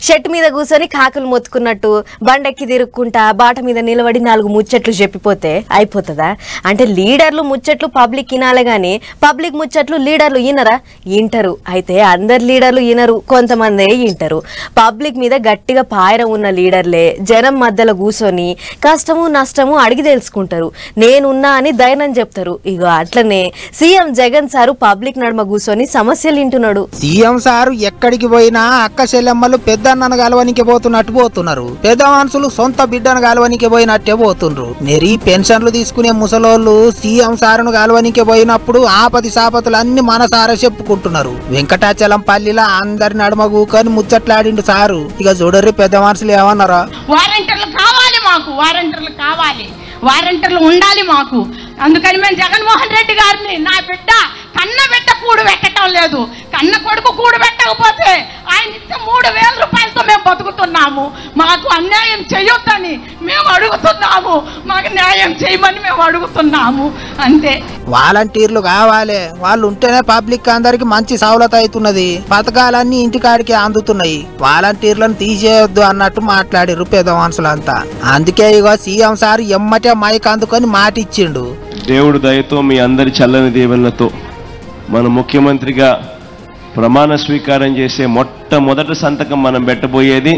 షెట్ మీద కూర్చొని కాకులు మొత్తుకున్నట్టు బండెక్కి తిరుక్కుంటా బాట మీద నిలబడి 4 ముచ్చట్లు చెప్పిపోతే అయిపోతుందా? అంటే లీడర్లు ముచ్చట్లు పబ్లిక్ వినాలే గాని పబ్లిక్ ముచ్చట్లు లీడర్లు వినరా? వింటారు. అయితే అందరు లీడర్లు వినరు, కొంతమందే వింటారు. పబ్లిక్ మీద గట్టిగా పాయరం ఉన్న లీడర్లే జనం మధ్యలో కూర్చొని కష్టము నష్టము అడిగి తెలుసుకుంటారు. నేనున్నా అని ధైర్యం చెప్తారు. ఇగో అట్లనే సీఎం జగన్ సారు పబ్లిక్ నడుమ కూర్చొని సమస్యలు వింటున్నాడు. సీఎం సారు ఎక్కడికి పోయినా అక్క చెల్లెమ్మలు పెద్దన్నను గలవనికి పోతున్నట్టు పోతున్నారు. పెద్ద మనుషులు సొంత బిడ్డను గలవనికి పోయినట్టే పోతుండ్రు. నెరి పెన్షన్లు తీసుకునే ముసలోళ్ళు సీఎం సారును గలవనికి పోయినప్పుడు ఆపది సాపతులు అన్ని మనసారా చెప్పుకుంటున్నారు. వెంకటాచలం పల్లిలో అందరి నడుమ కూకొని ముచ్చట్లాడిండు సారు. ఇక చూడర్రి పెద్ద మనుషులు ఏమన్నారా? వారంటీర్లు కావాలి మాకు, వారంటీర్లు కావాలి, వారంటీర్లు ఉండాలి మాకు. అందుకని మేము జగన్మోహన్ రెడ్డి గారిని నా బిడ్డ కన్న బిడ్డ కూడు పెట్టడం లేదు, కన్న కొడుకు కూడు పెట్టకపోతే ఆయన ఇచ్చే 3,000 రూపాయలతో మేము బతుకుతున్నాము. మాకు అన్యాయం చేయొద్దని మేము అడుగుతున్నాము, మాకు న్యాయం చేయమని మేము అడుగుతున్నాము. అంతే. వాలంటీర్లు కావాలి, వాళ్ళు ఉంటేనే పబ్లిక్ అందరికి మంచి సౌలత అవుతున్నది. పథకాలన్నీ ఇంటికాడికి అందుతున్నాయి. వాలంటీర్లను తీసేయొద్దు అన్నట్టు మాట్లాడిరు పెద్ద మనుషులంతా. అందుకే ఇగో సీఎం సార్ ఎమ్మటే మైక్ అందుకొని మాట ఇచ్చిండు. దేవుడు దయతో మీ అందరి చల్లని దీవెనలతో మన ముఖ్యమంత్రిగా ప్రమాణ స్వీకారం చేసే మొట్టమొదటి సంతకం మనం పెట్టబోయేది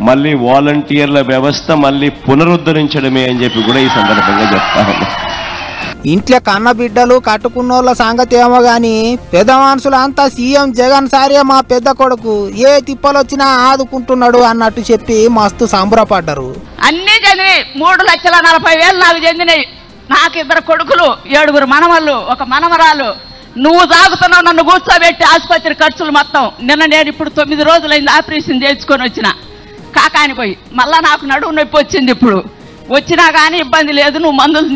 మళ్ళీ వాలంటీర్ల వ్యవస్థ మళ్ళీ పునరుద్ధరించడమే అని చెప్పి కూడా ఈ సందర్భంగా చెప్తా ఉన్నా. ఇంట్లో కన్న బిడ్డలు కట్టుకున్నోళ్ళ సంగతి ఏమో గాని పెద్ద మనుషులు అంతా సీఎం జగన్ సారే మా పెద్ద కొడుకు, ఏ తిప్పలొచ్చినా ఆదుకుంటున్నాడు అన్నట్టు చెప్పి మస్తు సంబరపడ్డారు. అన్నీ చెందినాయి. 3,40,000 నాకు చెందినాయి. నాకు 2 కొడుకులు, 7 మనవళ్ళు, 1 మనవరాలు. నువ్వు సాగుతున్నావు నన్ను కూర్చోబెట్టి ఆసుపత్రి ఖర్చులు మొత్తం. నిన్న నేను ఇప్పుడు 9 రోజులైంది ఆపరేషన్ చేయించుకొని వచ్చిన కాకాని పోయి. మళ్ళా నాకు నడుము నొప్పి వచ్చింది. ఇప్పుడు వచ్చినా కానీ ఇబ్బంది లేదు,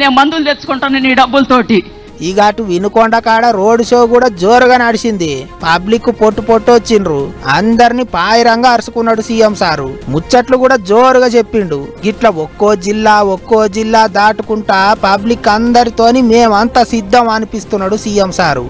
నేను మందులు తెచ్చుకుంటాను నీ డబ్బులతోటి. ఇక అటు వినుకొండ కాడ రోడ్ షో కూడా జోరుగా నడిచింది. పబ్లిక్ పొట్టు వచ్చిండ్రు. అందరిని పాయిరంగా అరుచుకున్నాడు సీఎం సారు. ముచ్చట్లు కూడా జోరుగా చెప్పిండు. గిట్లా ఒక్కో జిల్లా దాటుకుంటా పబ్లిక్ అందరితోని మేమంతా సిద్ధం అనిపిస్తున్నాడు సీఎం సారు.